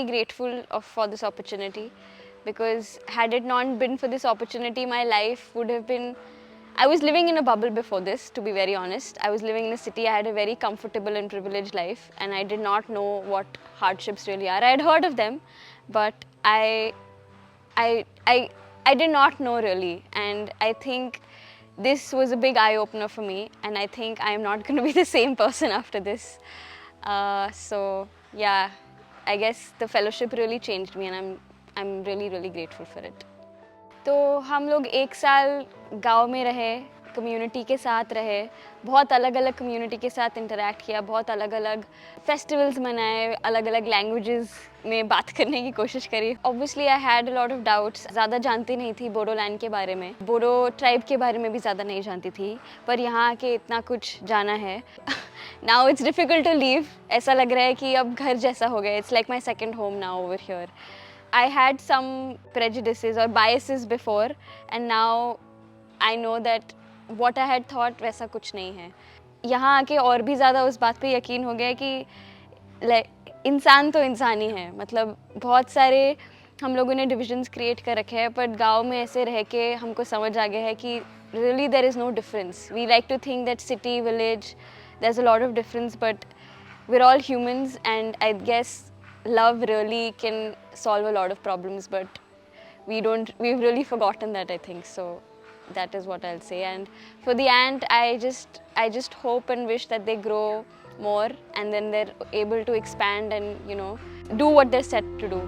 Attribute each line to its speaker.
Speaker 1: very grateful for this opportunity, because had it not been for this opportunity, my life would have been... I was living in a bubble before this, to be very honest. I was living in a city. I had a very comfortable and privileged life, and I did not know what hardships really are. I had heard of them, but I did not know really, and I think this was a big eye-opener for me, and I think I am not going to be the same person after this. So yeah, I guess the fellowship really changed me, and I'm really grateful for it. तो हम लोग एक साल गांव में रहे, community के साथ रहे, बहुत अलग अलग कम्युनिटी के साथ इंटरेक्ट किया, बहुत अलग अलग फेस्टिवल्स मनाए, अलग अलग लैंग्वेजेस में बात करने की कोशिश करी. Obviously I had a lot of doubts. ज़्यादा जानती नहीं थी बोडोलैंड के बारे में, बोडो ट्राइब के बारे में भी ज़्यादा नहीं जानती थी, पर यहाँ आके इतना कुछ जाना है. Now it's difficult to leave. ऐसा लग रहा है कि अब घर जैसा हो गया. It's like my second home now over here. I had some prejudices or biases before, and now I know that what I had thought वैसा कुछ नहीं है. यहाँ आके और भी ज़्यादा उस बात पे यकीन हो गया कि इंसान तो इंसान ही है. मतलब बहुत सारे हम लोगों ने डिविजन्स क्रिएट कर रखे हैं, पर गांव में ऐसे रह के हमको समझ आ गया है कि really there is no difference. We like to think that city, village, there's a lot of difference, but we're all humans, and I guess love really can solve a lot of problems, but we've really forgotten that, I think. So that is what I'll say. And for the ant, I just hope and wish that they grow more, and then they're able to expand and do what they're set to do.